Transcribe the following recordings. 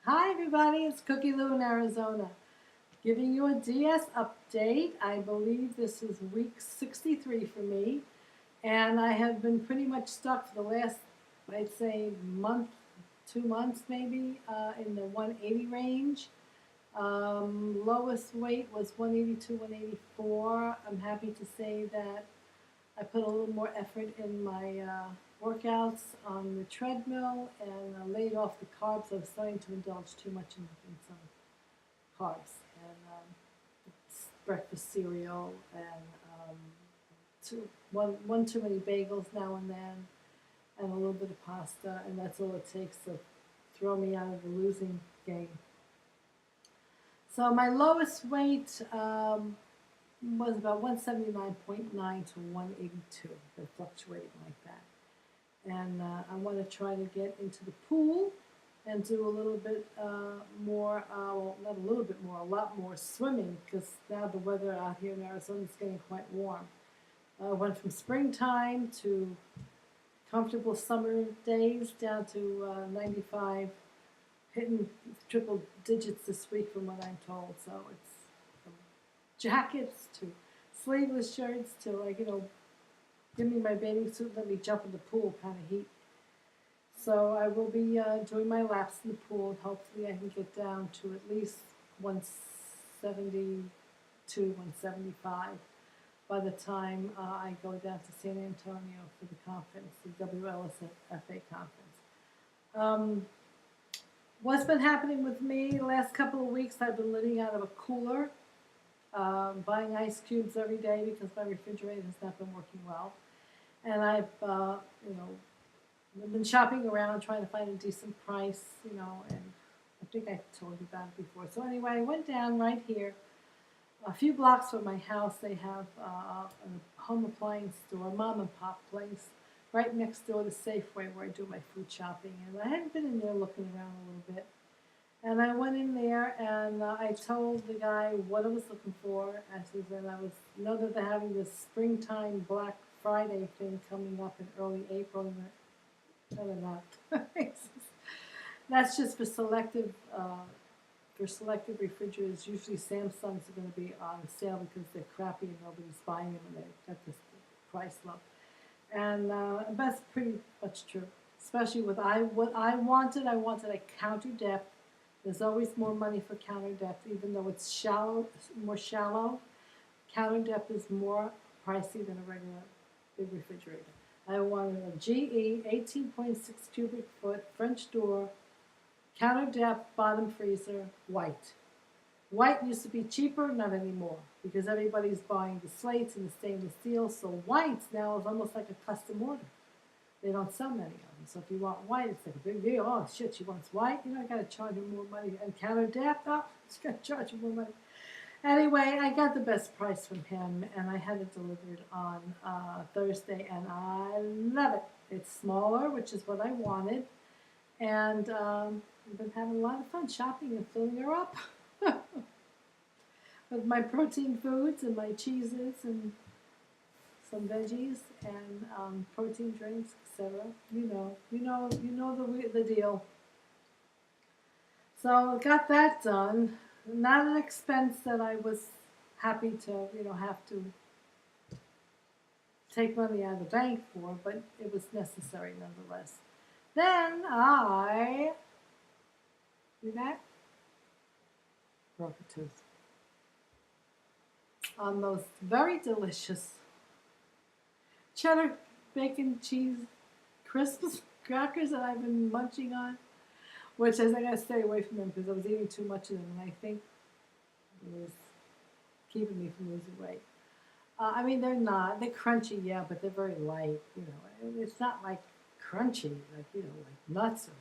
Hi everybody, it's Cookie Lou in Arizona, giving you a DS update. I believe this is week 63 for me, and I have been pretty much stuck for the last, I'd say, month, 2 months maybe, in the 180 range. Lowest weight was 182, 184. I'm happy to say that I put a little more effort in my workouts on the treadmill and laid off the carbs. I was starting to indulge too much in some carbs and breakfast cereal and one too many bagels now and then and a little bit of pasta, and that's all it takes to throw me out of the losing game. So my lowest weight was about 179.9 to 182. They're fluctuating like that. And I want to try to get into the pool and do a little bit more, well, not a little bit more, a lot more swimming, because now the weather out here in Arizona is getting quite warm. Went from springtime to comfortable summer days down to 95, hitting triple digits this week from what I'm told. So it's from jackets to sleeveless shirts to, like, give me my bathing suit, let me jump in the pool kind of heat. So I will be doing my laps in the pool. Hopefully I can get down to at least 172, 175 by the time I go down to San Antonio for the conference, the WLSFA conference. What's been happening with me the last couple of weeks, I've been living out of a cooler, buying ice cubes every day because my refrigerator has not been working well. And I've, been shopping around trying to find a decent price, and I think I told you about it before. So anyway, I went down right here, a few blocks from my house. They have a home appliance store, a mom and pop place, right next door to Safeway where I do my food shopping. And I hadn't been in there looking around a little bit. And I went in there and I told the guy what I was looking for. I said that I know that they're having this springtime Black Friday thing coming up in early April. No, they're not. That's just for selective refrigerators. Usually Samsungs are going to be on sale because they're crappy and nobody's buying them and they've got this price low. And that's pretty much true. Especially with what I wanted a counter depth. There's always more money for counter depth, even though it's more shallow. Counter depth is more pricey than a regular big refrigerator. I wanted a GE 18.6 cubic foot French door, counter depth, bottom freezer, white. White used to be cheaper, not anymore, because everybody's buying the slates and the stainless steel. So whites now is almost like a custom order. They don't sell many of them. So if you want white, it's like a big deal. Oh, shit, she wants white? I got to charge her more money. And counter depth, oh, it's got to charge her more money. Anyway, I got the best price from him, and I had it delivered on Thursday, and I love it. It's smaller, which is what I wanted, and I've been having a lot of fun shopping and filling her up with my protein foods and my cheeses and some veggies and protein drinks, etc. You know the deal. So got that done. Not an expense that I was happy to, have to take money out of the bank for, but it was necessary nonetheless. Then I, see that? Broke a tooth. On those very delicious cheddar bacon cheese crisps crackers that I've been munching on, which I got to stay away from them because I was eating too much of them, and I think it was keeping me from losing weight. They're crunchy, yeah, but they're very light, It's not like crunchy, like nuts or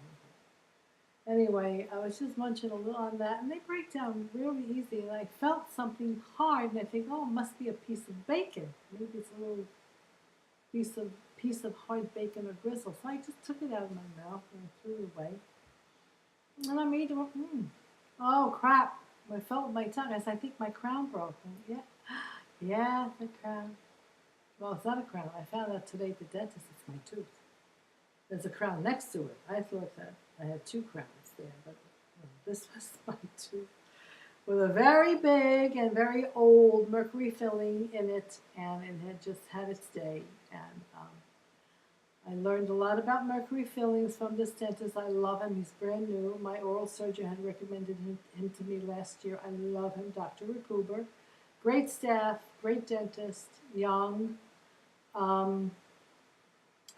anything. Anyway, I was just munching a little on that, and they break down really easy, and I felt something hard, and I think, oh, it must be a piece of bacon. Maybe it's a little piece of hard bacon or gristle. So I just took it out of my mouth and threw it away. And I made it, oh crap, I felt with my tongue. I think my crown broke. And yeah, the crown. Well, it's not a crown. I found out today at the dentist it's my tooth. There's a crown next to it. I thought that I had two crowns there, but This was my tooth with a very big and very old mercury filling in it, and it had just had its day. And I learned a lot about mercury fillings from this dentist. I love him. He's brand new. My oral surgeon had recommended him to me last year. I love him, Dr. Rakuber. Great staff, great dentist, young, and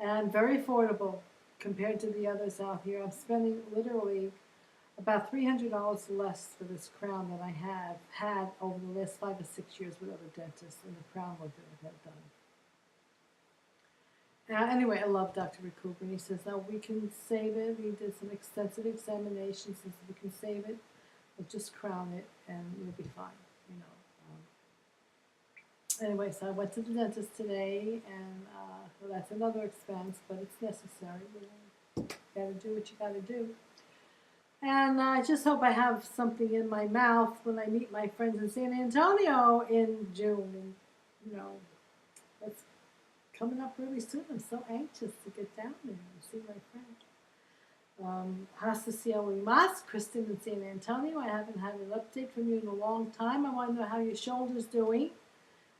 very affordable compared to the others out here. I'm spending literally about $300 less for this crown than I have had over the last 5 or 6 years with other dentists and the crown work that I've had done. Anyway, I love Dr. Rakuber, and he says, no, we can save it. We did some extensive examinations, and we can save it. We'll just crown it, and you'll be fine, you know. Anyway, so I went to the dentist today, and well, that's another expense, but it's necessary. You know, got to do what you got to do. And I just hope I have something in my mouth when I meet my friends in San Antonio in June. And, you know, that's coming up really soon. I'm so anxious to get down there and see my friends. Hasta cielo mas, Kristen in San Antonio. I haven't had an update from you in a long time. I want to know how your shoulder's doing.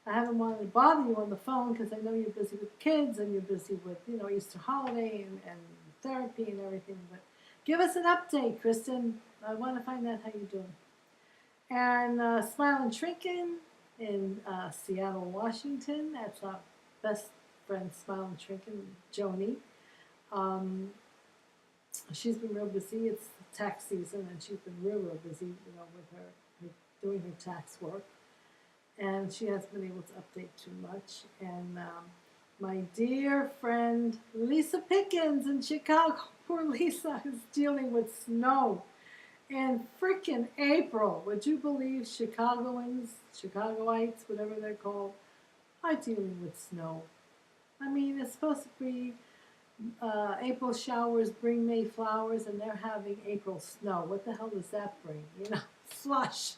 I haven't wanted to bother you on the phone because I know you're busy with kids and you're busy with, you know, Easter holiday and therapy and everything. But give us an update, Kristen. I want to find out how you're doing. And Smiling Trinken in Seattle, Washington. That's our best friend, Smiling Trinken, Joni. She's been real busy. It's tax season, and she's been real busy, you know, with her doing her tax work. And she hasn't been able to update too much. And my dear friend Lisa Pickens in Chicago. Poor Lisa is dealing with snow in frickin' April. Would you believe Chicagoans, Chicagoites, whatever they're called, are dealing with snow? I mean, it's supposed to be April showers bring May flowers, and they're having April snow. What the hell does that bring? You know, slush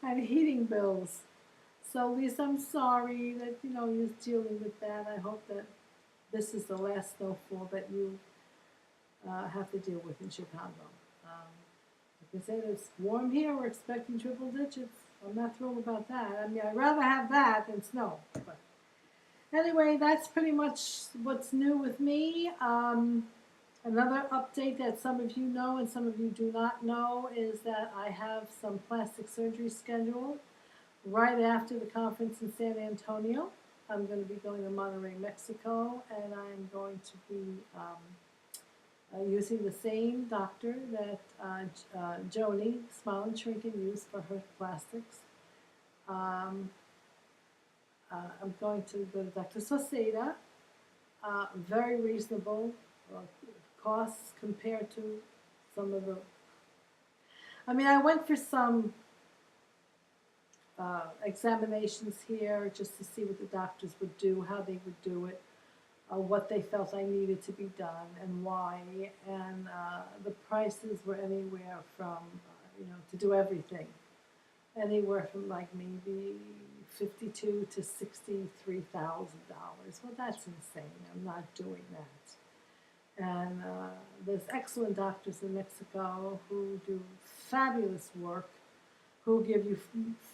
and heating bills. So, Lisa, I'm sorry that, you know, you're dealing with that. I hope that this is the last snowfall that you have to deal with in Chicago. Like I said, it's warm here. We're expecting triple digits. I'm not thrilled about that. I mean, I'd rather have that than snow. But anyway, that's pretty much what's new with me. Another update that some of you know and some of you do not know is that I have some plastic surgery scheduled right after the conference in San Antonio. I'm going to be going to Monterrey, Mexico, and I'm going to be using the same doctor that Joni, Smiling Trinken, used for her plastics. I'm going to go to Dr. Soseda, very reasonable costs compared to some of the... I mean, I went for some examinations here just to see what the doctors would do, how they would do it, what they felt I needed to be done and why, and the prices were anywhere from, you know, to do everything, anywhere from like maybe $52,000 to $63,000. Well, that's insane. I'm not doing that. And there's excellent doctors in Mexico who do fabulous work, who give you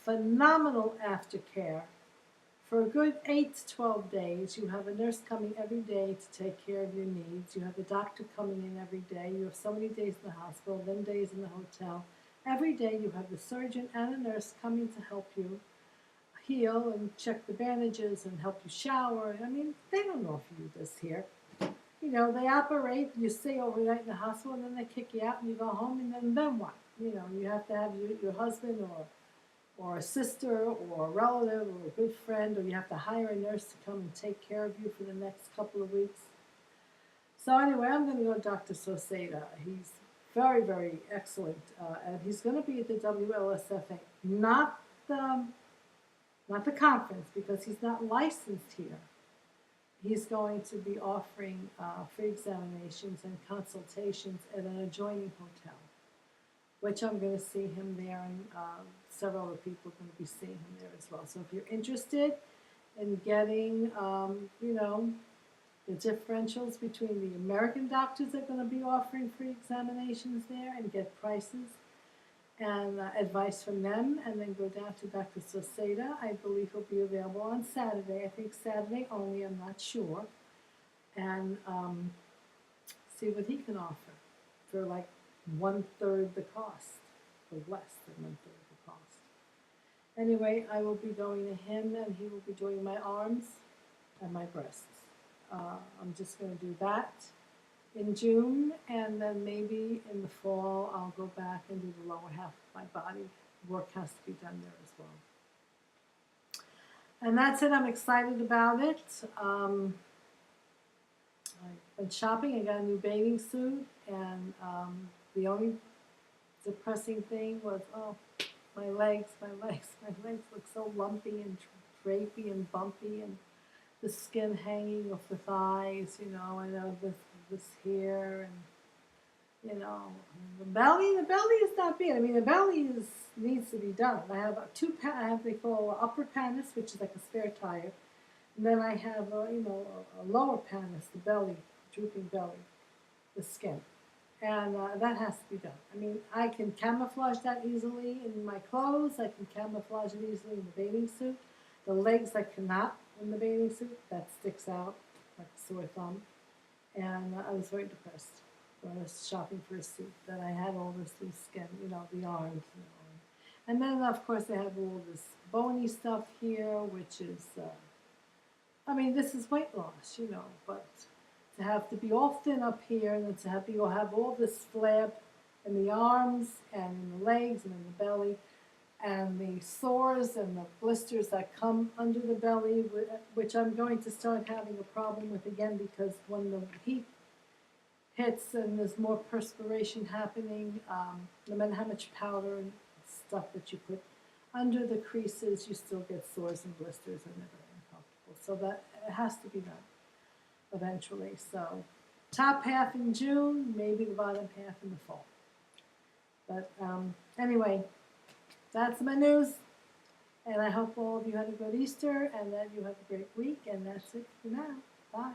phenomenal aftercare. For a good 8 to 12 days, you have a nurse coming every day to take care of your needs. You have a doctor coming in every day. You have so many days in the hospital, then days in the hotel. Every day you have the surgeon and a nurse coming to help you heal and check the bandages and help you shower. I mean, they don't know if you do this here. You know, they operate, you stay overnight in the hospital, and then they kick you out and you go home, and then what? You know, you have to have your husband or a sister or a relative or a good friend, or you have to hire a nurse to come and take care of you for the next couple of weeks. So anyway, I'm going to go to Dr. Soseda. He's very, very excellent, and he's going to be at the WLSFA, not the conference, because he's not licensed here. He's going to be offering free examinations and consultations at an adjoining hotel, which I'm going to see him there, and several other people are going to be seeing him there as well. So if you're interested in getting, you know, the differentials between the American doctors that are going to be offering free examinations there and get prices and advice from them, and then go down to Dr. Soseda. I believe he'll be available on Saturday. I think Saturday only, I'm not sure. And see what he can offer for like 1/3 the cost, or less than 1/3 the cost. Anyway, I will be going to him, and he will be doing my arms and my breasts. I'm just going to do that in June, and then maybe in the fall I'll go back and do the lower half of my body. Work has to be done there as well. And that's it. I'm excited about it. I've been shopping. I got a new bathing suit, and the only depressing thing was, oh, my legs look so lumpy and drapey and bumpy, and the skin hanging off the thighs, you know, and this here, and, you know, the belly is not bad. I mean, the belly needs to be done. I have I have they call upper panis, which is like a spare tire, and then I have you know, a lower panis, the belly, drooping belly, the skin, and that has to be done. I mean, I can camouflage that easily in my clothes. I can camouflage it easily in the bathing suit. The legs I cannot in the bathing suit. That sticks out like a sore thumb. And I was very depressed when I was shopping for a suit, that I had all this loose skin, you know, the arms, you know. And then, of course, they have all this bony stuff here, which is, I mean, this is weight loss, you know, but to have to be all thin up here, and then to have all this flab in the arms and in the legs and in the belly, and the sores and the blisters that come under the belly, which I'm going to start having a problem with again, because when the heat hits and there's more perspiration happening, no matter how much powder and stuff that you put under the creases, you still get sores and blisters, and they're very uncomfortable. So that it has to be done eventually. So top half in June, maybe the bottom half in the fall. But anyway, that's my news, and I hope all of you had a good Easter and that you have a great week, and that's it for now. Bye.